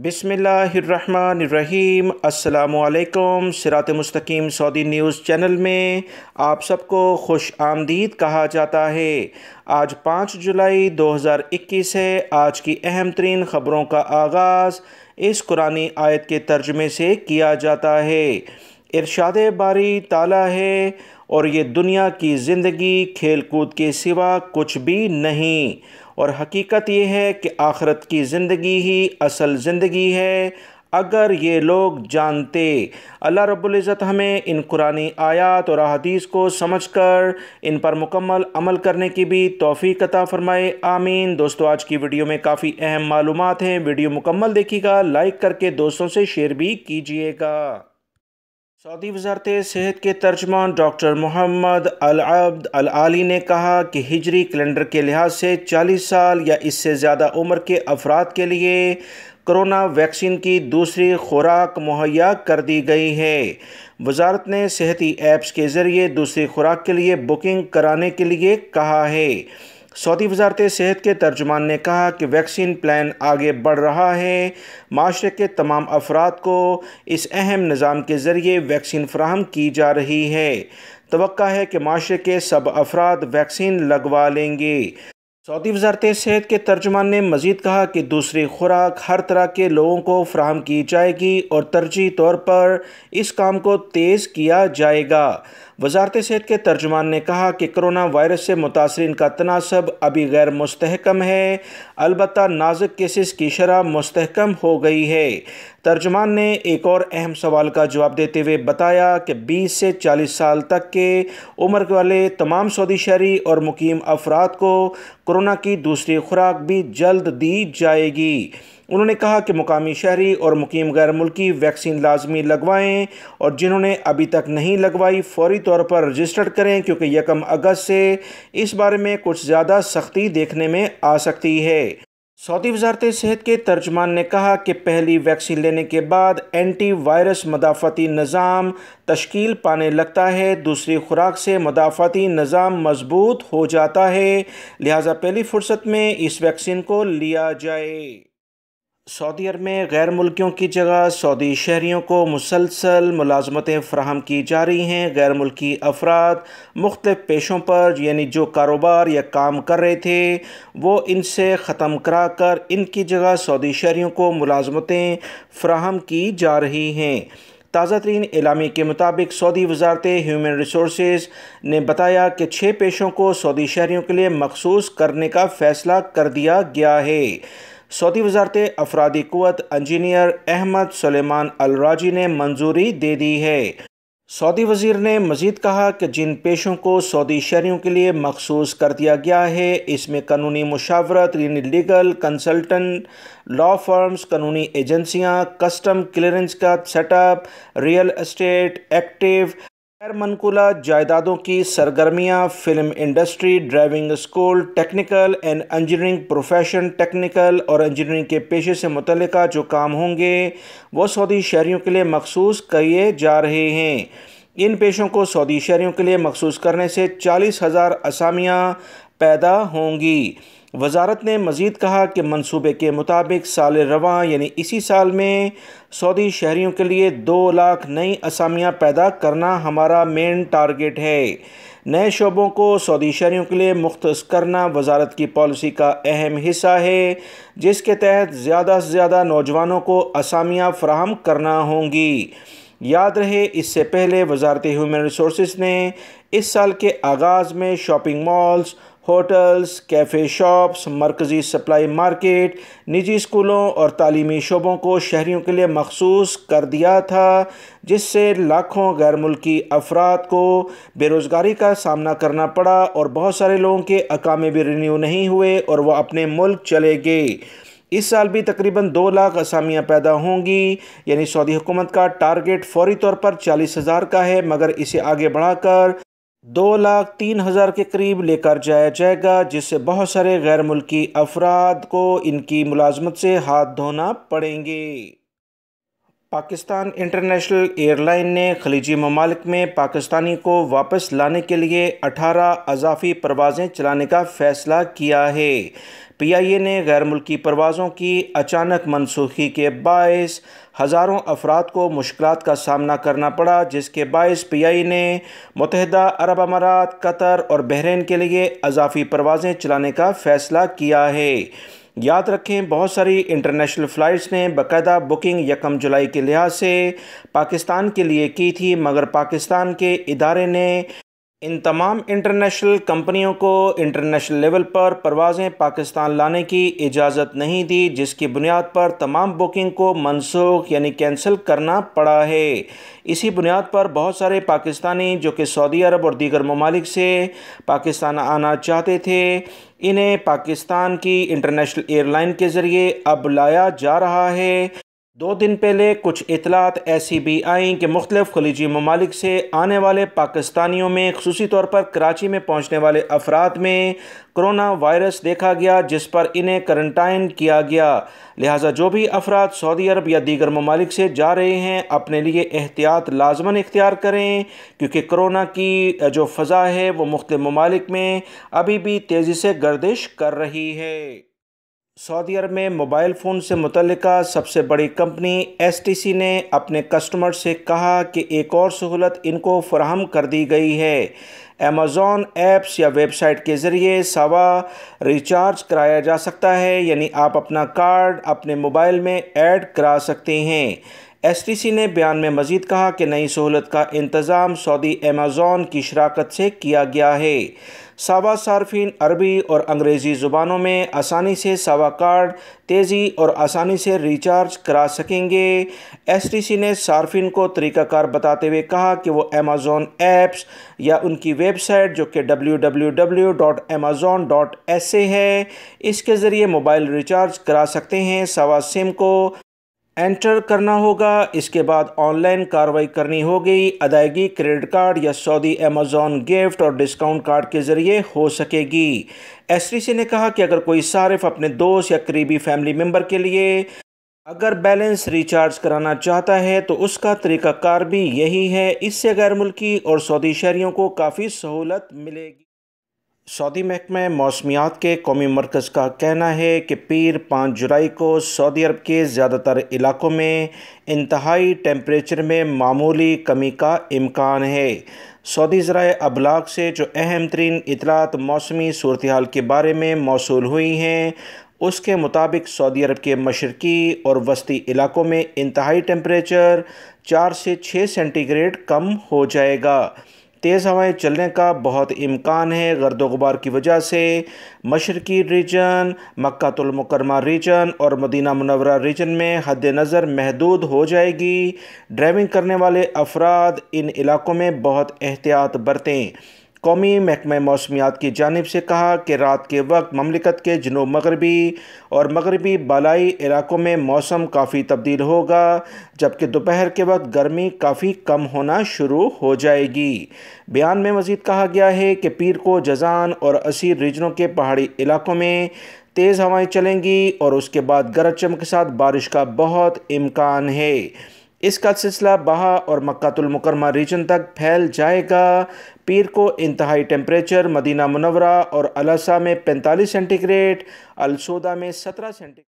بسم اللہ الرحمن الرحیم۔ السلام علیکم۔ sirat.e.mustaqeem سعودی نیوز چینل میں آپ سب کو خوش آمدید کہا جاتا ہے۔ آج 5 جولائی 2021 ہے۔ آج کی اہم ترین خبروں کا آغاز اس قرآنی آیت کے ترجمے سے کیا جاتا ہے۔ ارشاد باری تعالیٰ ہے، اور یہ دنیا کی زندگی کھیل کود کے سوا کچھ بھی نہیں، اور حقیقت یہ ہے کہ آخرت کی زندگی ہی اصل زندگی ہے، اگر یہ لوگ جانتے۔ اللہ رب العزت ہمیں ان قرآنی آیات اور احادیث کو سمجھ کر ان پر مکمل عمل کرنے کی بھی توفیق عطا فرمائے، آمین۔ دوستو، آج کی ویڈیو میں کافی اہم معلومات ہیں، ویڈیو مکمل دیکھیے گا، لائک کر کے دوستوں سے شیئر بھی کیجیے گا۔ سعودی وزارت صحت کے ترجمان ڈاکٹر محمد العبد العالی نے کہا کہ ہجری کیلنڈر کے لحاظ سے 40 سال یا اس سے زیادہ عمر کے افراد کے لیے کرونا ویکسین کی دوسری خوراک مہیا کر دی گئی ہے۔ وزارت نے صحتی ایپس کے ذریعے دوسری خوراک کے لیے بکنگ کرانے کے لیے کہا ہے۔ سعودی وزارت صحت کے ترجمان نے کہا کہ ویکسین پلان آگے بڑھ رہا ہے۔ معاشرے کے تمام افراد کو اس اہم نظام کے ذریعے ویکسین فراہم کی جا رہی ہے۔ توقع ہے کہ معاشرے کے سب افراد ویکسین لگوا لیں گے۔ سعودی وزارت صحت کے ترجمان نے مزید کہا کہ دوسری خوراک ہر طرح کے لوگوں کو فراہم کی جائے گی اور ترجیحی طور پر اس کام کو تیز کیا جائے گا۔ وزارت صحت کے ترجمان نے کہا کہ کرونا وائرس سے متاثرین کا تناسب ابھی غیر مستحکم ہے، البتہ نازک کیسز کی شرح مستحکم ہو گئی ہے۔ ترجمان نے ایک اور اہم سوال کا جواب دیتے ہوئے بتایا کہ 20 سے 40 سال تک کے عمر والے تمام سعودی شہری اور مقیم افراد کو کورونا کی دوسری خوراک بھی جلد دی جائے گی۔ انہوں نے کہا کہ مقامی شہری اور مقیم غیر ملکی ویکسین لازمی لگوائیں، اور جنہوں نے ابھی تک نہیں لگوائی فوری طور پر رجسٹر کریں، کیونکہ 1 اگست سے اس بارے میں کچھ زیادہ سختی دیکھنے میں آ سکتی ہے۔ سعودی وزارت صحت کے ترجمان نے کہا کہ پہلی ویکسین لینے کے بعد اینٹی وائرس مدافعتی نظام تشکیل پانے لگتا ہے، دوسری خوراک سے مدافعتی نظام مضبوط ہو جاتا ہے، لہٰذا پہلی فرصت میں اس ویکسین کو لیا جائے۔ سعودی عرب میں غیر ملکیوں کی جگہ سعودی شہریوں کو مسلسل ملازمتیں فراہم کی جا رہی ہیں۔ غیر ملکی افراد مختلف پیشوں پر، یعنی جو کاروبار یا کام کر رہے تھے، وہ ان سے ختم کرا کر ان کی جگہ سعودی شہریوں کو ملازمتیں فراہم کی جا رہی ہیں۔ تازہ ترین اعلامیے کے مطابق سعودی وزارت ہیومن ریسورسز نے بتایا کہ 6 پیشوں کو سعودی شہریوں کے لیے مخصوص کرنے کا فیصلہ کر دیا گیا ہے۔ سعودی وزارت افرادی قوت انجینئر احمد سلیمان الراجی نے منظوری دے دی ہے۔ سعودی وزیر نے مزید کہا کہ جن پیشوں کو سعودی شہریوں کے لیے مخصوص کر دیا گیا ہے، اس میں قانونی مشاورت یعنی لیگل کنسلٹنٹ، لا فرمز، قانونی ایجنسیاں، کسٹم کلیئرنس کا set up, real estate, active غیر منقولہ جائیدادوں کی سرگرمیاں، film industry, driving school, technical and engineering profession, technical اور انجینئرنگ کے پیشے سے متعلقہ جو کام ہوں گے وہ سعودی شہریوں کے لیے مخصوص کیے جا رہے ہیں۔ ان پیشوں کو سعودی شہریوں کے لیے مخصوص کرنے سے 40,000 اسامیاں پیدا ہوں گی۔ وزارت نے مزید کہا کہ منصوبے کے مطابق سال رواں یعنی اسی سال میں سعودی شہریوں کے لیے 2 لاکھ نئی اسامیاں پیدا کرنا ہمارا مین ٹارگٹ ہے۔ نئے شعبوں کو سعودی شہریوں کے لیے مختص کرنا وزارت کی پالیسی کا اہم حصہ ہے، جس کے تحت زیادہ سے زیادہ نوجوانوں کو اسامیاں فراہم کرنا ہوں گی۔ یاد رہے، اس سے پہلے وزارت ہیومن ریسورسز نے اس سال کے آغاز میں shopping malls, hotels, cafe shops, مرکزی سپلائی مارکیٹ، نجی اسکولوں اور تعلیمی شعبوں کو شہریوں کے لیے مخصوص کر دیا تھا، جس سے لاکھوں غیر ملکی افراد کو بے روزگاری کا سامنا کرنا پڑا، اور بہت سارے لوگوں کے اقامے بھی رینیو نہیں ہوئے اور وہ اپنے ملک چلے گئے۔ اس سال بھی تقریباً 2 لاکھ اسامیاں پیدا ہوں گی، یعنی سعودی حکومت کا ٹارگٹ فوری طور پر 40,000 کا ہے، مگر اسے آگے بڑھا کر 2,03,000 کے قریب لے کر جایا جائے گا، جس سے بہت سارے غیر ملکی افراد کو ان کی ملازمت سے ہاتھ دھونا پڑیں گے۔ پاکستان انٹرنیشنل ایئر لائن نے خلیجی ممالک میں پاکستانی کو واپس لانے کے لیے 18 اضافی پروازیں چلانے کا فیصلہ کیا ہے۔ پی آئی اے نے غیر ملکی پروازوں کی اچانک منسوخی کے باعث ہزاروں افراد کو مشکلات کا سامنا کرنا پڑا، جس کے باعث پی آئی اے نے متحدہ عرب امارات، قطر اور بحرین کے لیے اضافی پروازیں چلانے کا فیصلہ کیا ہے۔ یاد رکھیں، بہت ساری انٹرنیشنل فلائٹس نے باقاعدہ بکنگ 1 جولائی کے لحاظ سے پاکستان کے لیے کی تھی، مگر پاکستان کے ادارے نے ان تمام انٹرنیشنل کمپنیوں کو انٹرنیشنل لیول پر پروازیں پاکستان لانے کی اجازت نہیں دی، جس کی بنیاد پر تمام بکنگ کو منسوخ کینسل کرنا پڑا ہے۔ اسی بنیاد پر بہت سارے پاکستانی جو کہ سعودی عرب اور دیگر ممالک سے پاکستان آنا چاہتے تھے، انہیں پاکستان کی انٹرنیشنل ایئر لائن کے ذریعے اب لایا جا رہا ہے۔ 2 دن پہلے کچھ اطلاعات ایسی بھی آئیں کہ مختلف خلیجی ممالک سے آنے والے پاکستانیوں میں، خصوصی طور پر کراچی میں پہنچنے والے افراد میں کرونا وائرس دیکھا گیا، جس پر انہیں کوارنٹائن کیا گیا۔ لہٰذا جو بھی افراد سعودی عرب یا دیگر ممالک سے جا رہے ہیں، اپنے لیے احتیاط لازماً اختیار کریں، کیونکہ کرونا کی جو فضا ہے وہ مختلف ممالک میں ابھی بھی تیزی سے گردش کر رہی ہے۔ سعودی عرب میں موبائل فون سے متعلقہ سب سے بڑی کمپنی ایس ٹی سی نے اپنے کسٹمر سے کہا کہ ایک اور سہولت ان کو فراہم کر دی گئی ہے۔ ایمیزون ایپس یا ویب سائٹ کے ذریعے سوا ریچارج کرایا جا سکتا ہے، یعنی آپ اپنا کارڈ اپنے موبائل میں ایڈ کرا سکتے ہیں۔ ایس ٹی سی نے بیان میں مزید کہا کہ نئی سہولت کا انتظام سعودی ایمیزون کی شراکت سے کیا گیا ہے۔ ساوا صارفین عربی اور انگریزی زبانوں میں آسانی سے ساوا کارڈ تیزی اور آسانی سے ریچارج کرا سکیں گے۔ ایس ٹی سی نے صارفین کو طریقہ کار بتاتے ہوئے کہا کہ وہ ایمیزون ایپس یا ان کی ویب سائٹ جو کہ www.amazon.sa ہے، اس کے ذریعے موبائل ریچارج کرا سکتے ہیں۔ سوا سم کو انٹر کرنا ہوگا، اس کے بعد آن لائن کارروائی کرنی ہوگی۔ ادائیگی کریڈٹ کارڈ یا سعودی ایمیزون گفٹ اور ڈسکاؤنٹ کارڈ کے ذریعے ہو سکے گی۔ ایس ٹی سی نے کہا کہ اگر کوئی صارف اپنے دوست یا قریبی فیملی ممبر کے لیے اگر بیلنس ریچارج کرانا چاہتا ہے تو اس کا طریقہ کار بھی یہی ہے۔ اس سے غیر ملکی اور سعودی شہریوں کو کافی سہولت ملے گی۔ سعودی محکمہ موسمیات کے قومی مرکز کا کہنا ہے کہ پیر 5 جولائی کو سعودی عرب کے زیادہ تر علاقوں میں انتہائی ٹیمپریچر میں معمولی کمی کا امکان ہے۔ سعودی ذرائع ابلاغ سے جو اہم ترین اطلاعات موسمی صورتحال کے بارے میں موصول ہوئی ہیں، اس کے مطابق سعودی عرب کے مشرقی اور وسطی علاقوں میں انتہائی ٹیمپریچر 4 سے 6 سینٹی گریڈ کم ہو جائے گا۔ تیز ہوائیں چلنے کا بہت امکان ہے۔ گرد و غبار کی وجہ سے مشرقی ریجن، مکہ المکرمہ ریجن اور مدینہ منورہ ریجن میں حد نظر محدود ہو جائے گی۔ ڈرائیونگ کرنے والے افراد ان علاقوں میں بہت احتیاط برتیں۔ قومی محکمہ موسمیات کی جانب سے کہا کہ رات کے وقت مملکت کے جنوب مغربی اور مغربی بالائی علاقوں میں موسم کافی تبدیل ہوگا، جبکہ دوپہر کے وقت گرمی کافی کم ہونا شروع ہو جائے گی۔ بیان میں مزید کہا گیا ہے کہ پیر کو جازان اور اسیر ریجنوں کے پہاڑی علاقوں میں تیز ہوائیں چلیں گی اور اس کے بعد گرج چمک کے ساتھ بارش کا بہت امکان ہے۔ اس کا سلسلہ بہا اور مکہ المکرمہ ریجن تک پھیل جائے گا۔ پیر کو انتہائی ٹیمپریچر مدینہ منورہ اور الاسا میں 45 سینٹی گریڈ، السودہ میں 17 سینٹی